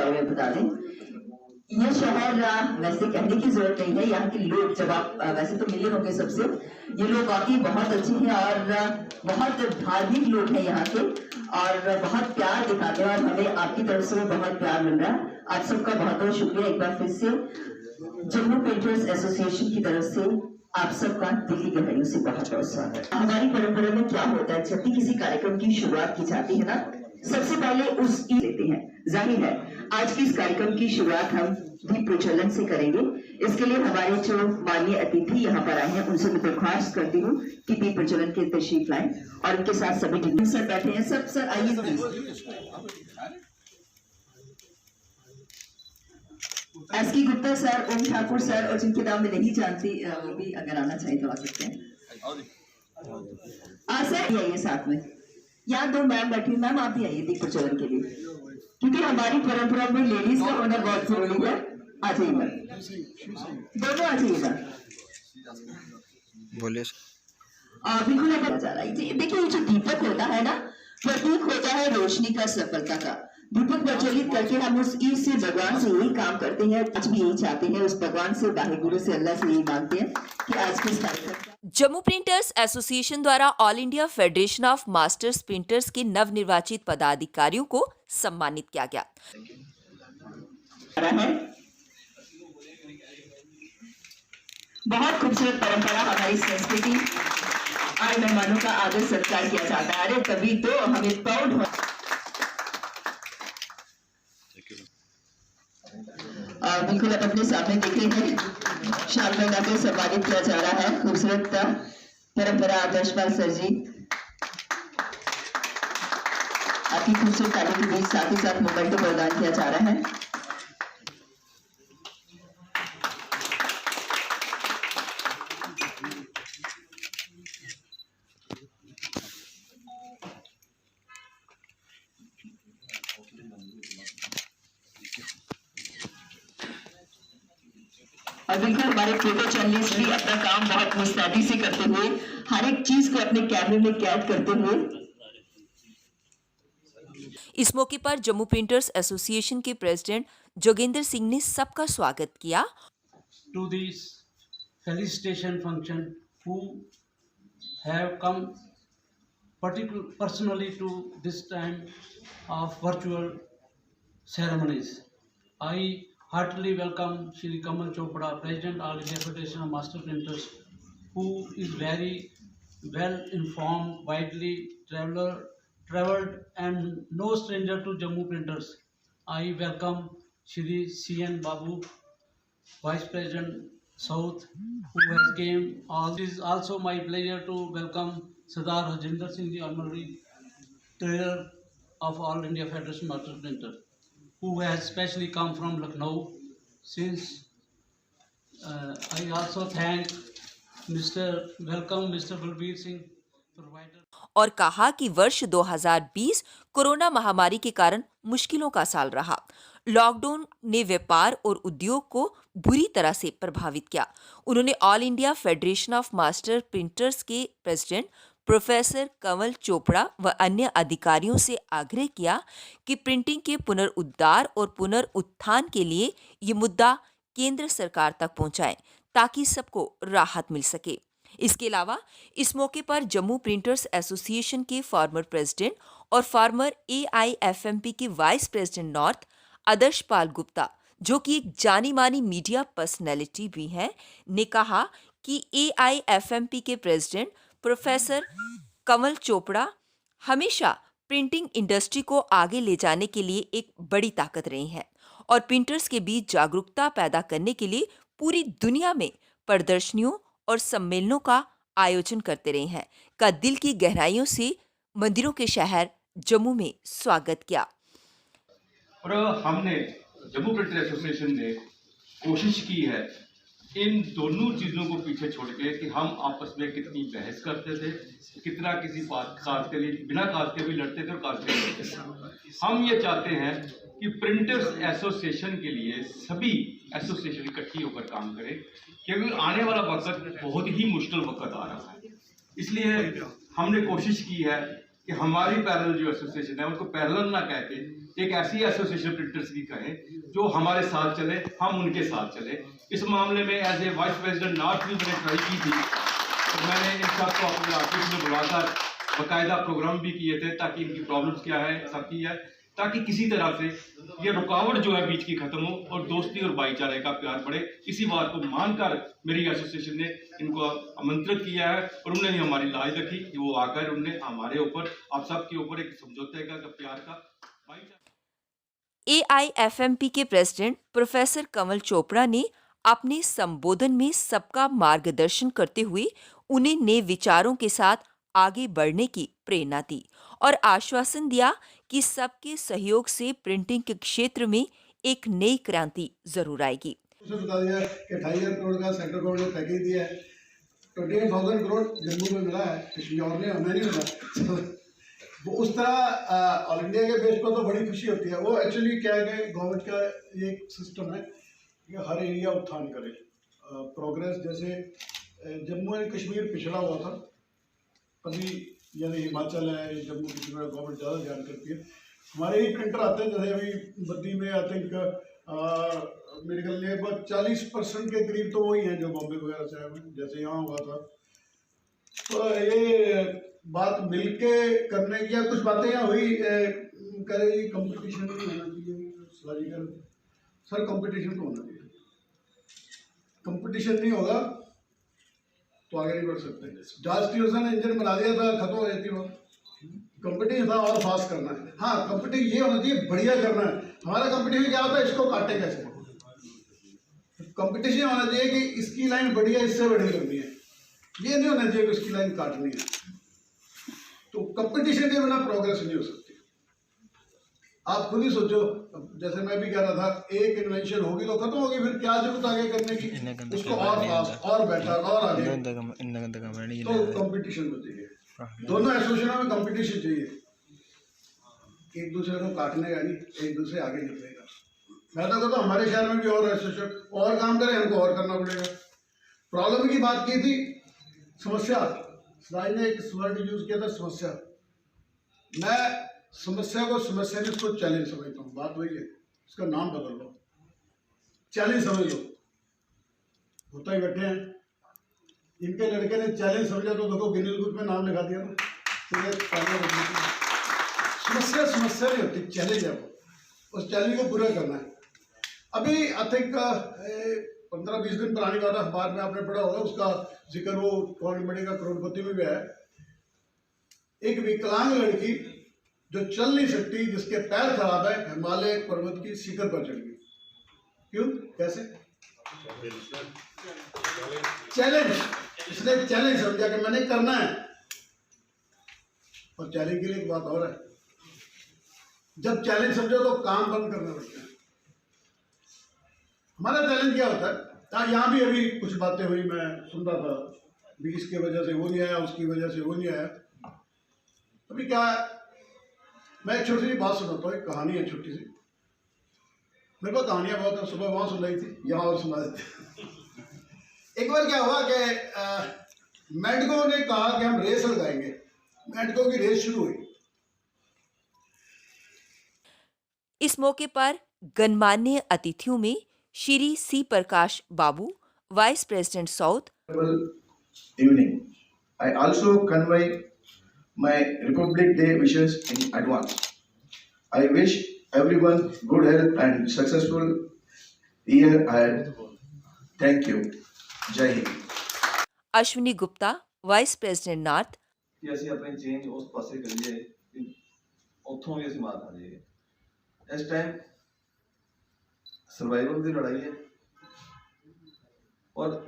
बारे में बता दें। ये शहर वैसे कहने की जरूरत नहीं है, यहाँ के लोग जब आप वैसे तो मिले होंगे सबसे, ये लोग वाकई बहुत अच्छे हैं और बहुत धार्मिक लोग हैं यहाँ के और बहुत प्यार दिखाते हैं और हमें आपकी तरफ से भी बहुत प्यार मिल रहा है। आप सबका बहुत बहुत शुक्रिया एक बार फिर से जम्मू पेंटर्स एसोसिएशन की तरफ से आप सबका दिल की गहराइयों से बहुत बहुत स्वागत। हमारी परंपरा में क्या होता है, जब भी किसी कार्यक्रम की शुरुआत की जाती है ना, सबसे पहले उसकी लेते हैं। जाहिर है आज के इस कार्यक्रम की शुरुआत हम दीप प्रज्वलन से करेंगे। इसके लिए हमारे जो माननीय अतिथि यहाँ पर आए हैं उनसे मैं दरख्वास्त करती हूँ कि दीप प्रज्वलन के तशरीफ लाएं और उनके साथ सभी डिग्री सर बैठे हैं। सब सर आइए प्लीज। एस की गुप्ता सर, ओम ठाकुर सर और जिनके नाम मैं नहीं जानती वो भी अगर आना चाहिए तो आ सकते हैं। सर आइए साथ में, यहाँ दो मैम बैठी, मैम आप भी आइए दीप प्रज्वलन के लिए, क्योंकि हमारी परंपरा में लेडीज का होना बहुत जरूरी है। आ जाइएगा, दोनों आ जाइएगा। बोलिए। बिल्कुल जा रहा है। देखिए ये जो दीपक होता है ना, प्रतीक होता है रोशनी का, सफलता का। दीपक प्रज्वलित करके हम उस ईद से भगवान से यही काम करते हैं, आज भी यही चाहते हैं, उस भगवान से वाहिगुरु से अल्लाह से यही मांगते हैं कि आज के इस कार्यक्रम। जम्मू प्रिंटर्स एसोसिएशन द्वारा all India federation of masters printers के नवनिर्वाचित पदाधिकारियों को सम्मानित किया गया। बहुत खूबसूरत परंपरा हमारी संस्कृति और मेहमानों का आदर सत्कार किया जाता है। अरे तभी तो हमें प्राउड हो। बिल्कुल अब अपने सामने देखेंगे शाल पहना के सम्मानित किया जा रहा है खूबसूरत परंपरा। आदर्शपाल सर जी आपकी खूबसूरत ताली के बीच साथ ही साथ मोमेंटो प्रदान किया जा रहा है। और बिल्कुल हमारे फोटो जर्नलिस्ट भी अपना काम बहुत मुस्तैदी से करते हुए, हर एक चीज को अपने कैमरे में कैद करते हुए। इस मौके पर जम्मू प्रिंटर्स एसोसिएशन के प्रेसिडेंट जोगेंद्र सिंह ने सबका स्वागत किया। To this felicitation function who have come personally to this time of virtual ceremonies. I heartily welcome Shri Kamal Chopra, President All India Federation of Master Printers, who is very well informed, widely travelled and no stranger to Jammu Printers. I welcome Shri C.N. Babu, Vice President South, who has came. It is also my pleasure to welcome Sardar Rajinder Singh, the Honorary Treasurer of All India Federation of Master Printers, who has specially come from Lucknow. Since I also thank welcome Mr. Balbir Singh, provider. और कहा कि वर्ष 2020 corona महामारी के कारण मुश्किलों का साल रहा। लॉकडाउन ने व्यापार और उद्योग को बुरी तरह से प्रभावित किया। उन्होंने all India federation of master printers के प्रेसिडेंट प्रोफेसर कमल चोपड़ा व अन्य अधिकारियों से आग्रह किया कि प्रिंटिंग के पुनरुद्धार और पुनरुत्थान के लिए ये मुद्दा केंद्र सरकार तक पहुंचाएं ताकि सबको राहत मिल सके। इसके अलावा इस मौके पर जम्मू प्रिंटर्स एसोसिएशन के फॉर्मर प्रेसिडेंट और फॉर्मर AIFMP के वाइस प्रेसिडेंट नॉर्थ आदर्शपाल गुप्ता, जो कि एक जानी मानी मीडिया पर्सनैलिटी भी हैं, ने कहा कि AIFMP के प्रेसिडेंट प्रोफेसर कमल चोपड़ा हमेशा प्रिंटिंग इंडस्ट्री को आगे ले जाने के लिए एक बड़ी ताकत रही हैं और प्रिंटर्स के बीच जागरूकता पैदा करने के लिए पूरी दुनिया में प्रदर्शनियों और सम्मेलनों का आयोजन करते रहे हैं। का दिल की गहराइयों से मंदिरों के शहर जम्मू में स्वागत किया। और हमने जम्मू प्रिंटर एसोसिएशन ने कोशिश की है इन दोनों चीज़ों को पीछे छोड़ के कि हम आपस में कितनी बहस करते थे, कितना किसी काज के लिए बिना काज के भी लड़ते थे और काज के लड़ते थे। हम ये चाहते हैं कि प्रिंटर्स एसोसिएशन के लिए सभी एसोसिएशन इकट्ठी होकर काम करें, क्योंकि आने वाला वक्त बहुत ही मुश्किल वक्त आ रहा है। इसलिए हमने कोशिश की है कि हमारी पैरेलल जो एसोसिएशन है उनको पैरेलल ना कह के एक ऐसी एसोसिएशन प्रिंटर्स की कहें जो हमारे साथ चले, हम उनके साथ चले। इस मामले में as a vice president north भी मैंने ट्राई की थी, तो मैंने इन सबको अपने ऑफिस में बुलाकर बाकायदा प्रोग्राम भी किए थे ताकि इनकी प्रॉब्लम्स क्या है सब की है, ताकि किसी तरह से ये रुकावट जो है बीच की खत्म हो और दोस्ती और भाईचारे का प्यार बढ़े। इसी बात को मानकर मेरी एसोसिएशन ने इनको आमंत्रित किया है और उन्होंने हमारी लाज रखी कि वो आकर उन्होंने हमारे ऊपर, आप सबके ऊपर एक समझौते का प्यार का भाईचारा। AIFMP के प्रेसिडेंट प्रोफेसर कमल चोपड़ा ने अपने संबोधन में सबका मार्गदर्शन करते हुए उन्हें नए विचारों के साथ आगे बढ़ने की प्रेरणा दी और आश्वासन दिया कि सबके सहयोग से प्रिंटिंग के क्षेत्र में एक नई क्रांति जरूर आएगी। उसे बता दिया कि 28,000 करोड़ का सेंट्रल गवर्नमेंट ने पैकेज दिया है, 28,000 करोड़ जम्मू में मिला है, कश्मीर और ने हमें नहीं मिला। वो उस तरह ऑल इंडिया के बेस पर तो बड़ी खुशी होती है। वो एक्चुअली क्या है कि गवर्नमेंट का ये एक सिस्टम है कि हर एरिया उत्थान करे, प्रोग्रेस। जैसे जम्मू एंड कश्मीर पिछड़ा हुआ था, अभी यानी हिमाचल है, जम्मू कश्मीर गवर्नमेंट ज़्यादा ध्यान करती है। हमारे ही प्रिंटर आते हैं, जैसे अभी बद्दी में आई थिंक मेरे ख्याल लगभग 40% के करीब तो वही हैं जो बॉम्बे वगैरह से आए हैं, जैसे यहाँ हुआ था। तो ये बात मिलके करने की, कुछ बातें यहाँ हुई करे, कंपटीशन नहीं होना चाहिए सर, कंपटीशन तो होना चाहिए। कंपटीशन नहीं होगा तो आगे नहीं बढ़ सकते। जॉर्ज स्टीफनसन ने इंजन बना दिया था, खत्म हो जाती वो। कंपटीशन था और फास्ट करना है। हाँ, कंपटीशन ये होना चाहिए, बढ़िया करना है। हमारा कंपटीशन क्या होता है, इसको काटे कैसे। कंपटीशन होना चाहिए कि इसकी लाइन बढ़िया, इससे बड़ी करनी है, ये नहीं होना चाहिए कि इसकी लाइन काटनी है। तो कंपटीशन के बिना प्रोग्रेस नहीं हो सकती। आप खुद ही सोचो, जैसे मैं भी कह रहा था, एक इन्वेंशन होगी तो खत्म होगी, फिर क्या जरूरत आगे करने की, उसको और फास्ट और बेटर और आगे। तो कंपटीशन तो चाहिए, दोनों एसोसिएशनों में कंपटीशन चाहिए। एक दूसरे को काटने का नहीं, एक दूसरे आगे निकलेगा। मैं तो कहता हूँ हमारे शहर में भी और एसोसिएशन और काम करें, हमको और करना पड़ेगा। प्रॉब्लम की बात की थी, समस्या, राज ने एक वर्ड यूज किया था, समस्या। मैं समस्या को समस्या नहीं, उसको चैलेंज समझता हूँ। बात वही है, इसका नाम बदल लो, चैलेंज समझ लो। होता ही बैठे हैं, इनके लड़के ने चैलेंज समझा तो देखो गिनीज बुक में नाम लिखा दिया ना। समस्या समस्या नहीं होती, चैलेंज है वो, उस चैलेंज को पूरा करना है। अभी आई थिंक 15-20 दिन पुरानी बात है, अखबार में आपने पढ़ा होगा, उसका जिक्र वो कॉमेडी का करोड़पति में भी है। एक विकलांग लड़की जो चल नहीं सकती, जिसके पैर खराब है, हिमालय पर्वत की शिखर पर चढ़ गई। क्यों, कैसे? चैलेंज। इसने चैलेंज समझा कि मैंने करना है। और चैलेंज के लिए एक बात और है, जब चैलेंज समझो तो काम बंद करना पड़ता है। हमारा चैलेंज क्या होता है, यहाँ भी अभी कुछ बातें हुई, मैं सुन रहा था, भी इसकी वजह से वो नहीं आया, उसकी वजह से वो नहीं आया। अभी क्या, मैं एक छोटी सी बात सुनाता हूँ, एक कहानी है छोटी सी। मेरे को कहानियाँ बहुत है, सुबह वहाँ सुनाई थी, यहाँ और सुना देते। एक बार क्या हुआ कि मेडको ने कहा कि हम रेस लगाएंगे। मेडको की रेस शुरू हुई। इस मौके पर गणमान्य अतिथियों में Shri C Prakash Babu, vice president south. Evening. I also convey my Republic Day wishes in advance. I wish everyone good health and successful year ahead. Thank you. Jai Hind. Ashwini Gupta, vice president north. कि ਅਸੀਂ ਆਪਣੀ ਚੇਂਜ ਉਸ ਪਾਸੇ ਕਰੀਏ ਕਿ ਉੱਥੋਂ ਵੀ ਅਸੀਂ ਮਾਤ ਆ ਜਾਈਏ। ਇਸ ਟਾਈਮ ਸਰਵਾਈਵਲ ਦੀ ਲੜਾਈ ਹੈ ਔਰ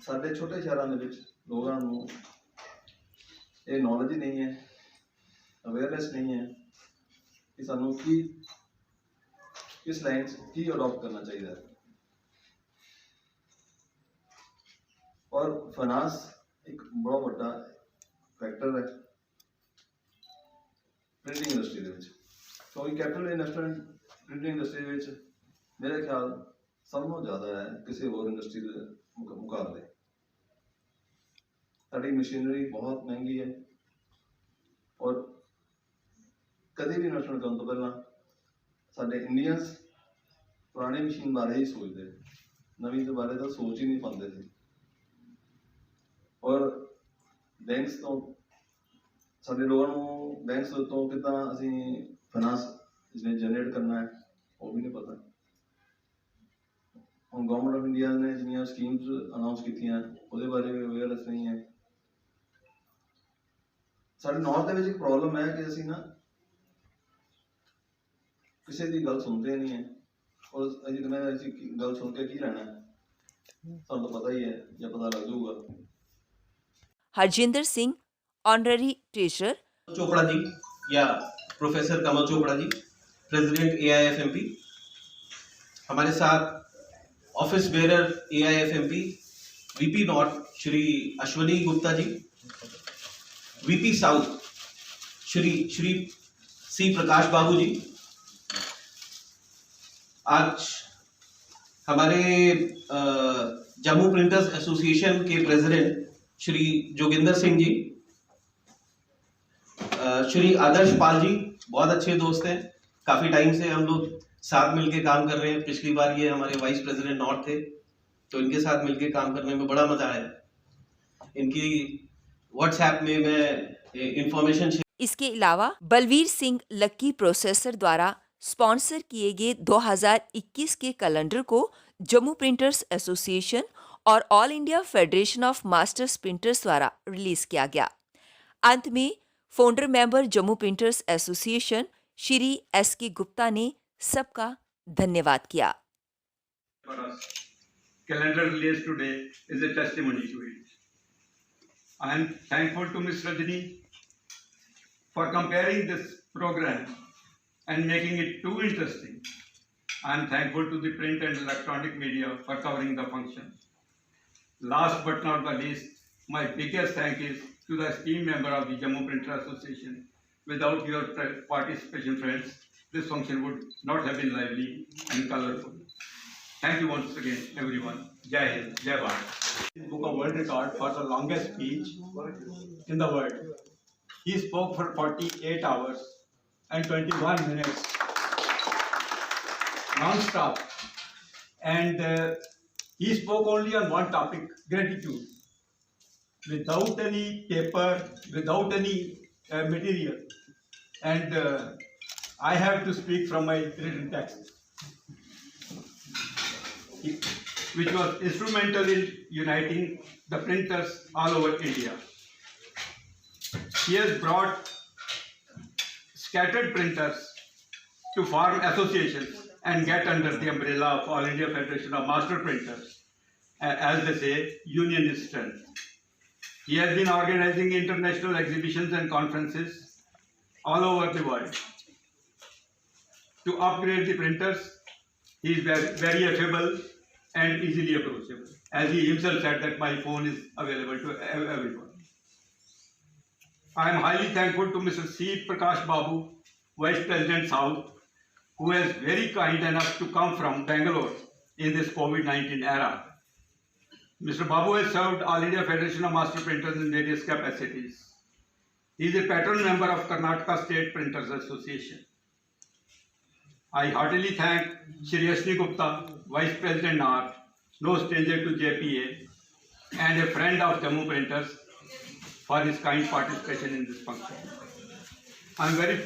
ਸਾਡੇ ਛੋਟੇ ਸ਼ਹਿਰਾਂ ਦੇ ਵਿੱਚ ਲੋਕਾਂ ਨੂੰ ਇਹ ਨੌਲੇਜ ਹੀ ਨਹੀਂ ਹੈ, ਅਵੇਅਰਨੈਸ ਨਹੀਂ ਹੈ ਕਿ ਸਾਨੂੰ ਕੀ ਕਿਸ ਲਾਈਨ 'ਚ ਕੀ ਅਡੋਪਟ ਕਰਨਾ ਚਾਹੀਦਾ ਹੈ। ਔਰ ਫਾਈਨਾਂਸ ਇੱਕ ਬੜਾ ਵੱਡਾ फैक्टर है प्रिंटिंग इंडस्ट्री ਦੇ ਵਿੱਚ, क्योंकि कैपिटल इन्वेस्टमेंट प्रिंटिंग इंडस्ट्री ਵਿੱਚ मेरे ख्याल ਸਭ ਤੋਂ ਜ਼ਿਆਦਾ ਹੈ ਕਿਸੇ ਹੋਰ ਇੰਡਸਟਰੀ ਦੇ ਮੁਕਾਬਲੇ। ਸਾਡੀ ਮਸ਼ੀਨਰੀ ਬਹੁਤ ਮਹਿੰਗੀ ਹੈ ਔਰ ਕਦੇ ਵੀ ਇਨਵੈਸਟਮੈਂਟ ਕਰਨ ਤੋਂ ਪਹਿਲਾਂ ਸਾਡੇ ਇੰਡੀਅਨਸ ਪੁਰਾਣੀ ਮਸ਼ੀਨ ਬਾਰੇ ਹੀ ਸੋਚਦੇ, ਨਵੀਂ ਦੇ ਬਾਰੇ ਤਾਂ ਸੋਚ ਹੀ ਨਹੀਂ ਪਾਉਂਦੇ ਸੀ। ਔਰ ਬੈਂਕਸ ਤੋਂ ਸਾਡੇ ਲੋਕਾਂ ਨੂੰ ਬੈਂਕਸ ਤੋਂ ਕਿੱਦਾਂ ਅਸੀਂ ਫਾਈਨਾਂਸ ਇਸਨੇ ਜਨਰੇਟ ਕਰਨਾ ਹੈ ਉਹ ਵੀ ਨਹੀਂ ਪਤਾ। ਹੁਣ ਗਵਰਨਮੈਂਟ ਆਫ ਇੰਡੀਆ ਨੇ ਜਿੰਨੀਆਂ ਸਕੀਮਸ ਅਨਾਉਂਸ ਕੀਤੀਆਂ ਉਹਦੇ ਬਾਰੇ ਵੀ ਅਵੇਅਰਨੈਸ ਨਹੀਂ ਹੈ। ਸਾਡੇ ਨੌਰਥ ਦੇ ਵਿੱਚ ਇੱਕ ਪ੍ਰੋਬਲਮ ਹੈ ਕਿ ਅਸੀਂ ਨਾ ਕਿਸੇ ਦੀ ਗੱਲ ਸੁਣਦੇ ਨਹੀਂ ਹੈ, ਔਰ ਅਸੀਂ ਕਹਿੰਦੇ ਅਸੀਂ ਗੱਲ ਸੁਣ ਕੇ ਕੀ ਲੈਣਾ ਹੈ, ਸਾਨੂੰ ਤਾਂ ਪਤਾ ਹੀ ਹੈ ਜਾਂ ਪਤਾ ਲੱਗ ਜਾਊਗਾ। हरजिंदर सिंह, ऑनररी ट्रेजरर, चोपड़ा जी या professor Kamal Chopra ji, president AIFMP। हमारे साथ office bearer AIFMP VP north Shri Ashwani Gupta ji, VP south Shri C Prakash Babu ji. आज हमारे जम्मू प्रिंटर्स एसोसिएशन के प्रेसिडेंट श्री जोगिंदर सिंह जी, श्री आदर्श पाल जी, बहुत अच्छे दोस्त हैं, काफ़ी टाइम से हम लोग साथ मिलके काम कर रहे हैं। पिछली बार ये हमारे वाइस प्रेसिडेंट नॉर्थ थे, तो इनके साथ मिलके काम करने में बड़ा मज़ा आया। इनकी व्हाट्सएप में मैं इंफॉर्मेशन। इसके अलावा बलवीर सिंह लक्की प्रोसेसर द्वारा स्पॉन्सर किए गए 2021 के कैलेंडर को जम्मू प्रिंटर्स एसोसिएशन और all India federation of masters printers द्वारा रिलीज किया गया। अंत में founder member Jammu printers association Shri SK Gupta ने सबका धन्यवाद किया। Calendar released today is a testimony to it. I am thankful to Ms. Rajani for comparing this program and making it too interesting. I am thankful to the print and electronic media for covering the function. Last but not the least, my biggest thank is to the esteemed member of the Jammu Printer Association. Without your participation, friends, this function would not have been lively and colorful. Thank you once again, everyone. Jai Hind, Jai Bharat. Book a world record for the longest speech in the world. He spoke for 48 hours and 21 minutes non-stop, and he spoke only on one topic, gratitude, without any paper, without any material, and I have to speak from my written text, which was instrumental in uniting the printers all over India. He has brought scattered printers to form associations and get under the umbrella of All India Federation of Master Printers. As they say, union is strength. He has been organizing international exhibitions and conferences all over the world. To upgrade the printers, he is very affable and easily approachable. As he himself said that my phone is available to everyone. I am highly thankful to Mr. C. Prakash Babu, Vice President South, who is very kind enough to come from Bangalore in this COVID-19 era. Mr. Babu has served All India Federation of Master Printers in various capacities. He is a patron member of Karnataka State Printers Association. I heartily thank Shri SK Gupta, Vice President North, no stranger to JPA, and a friend of Jammu Printers for his kind participation in this function. I am very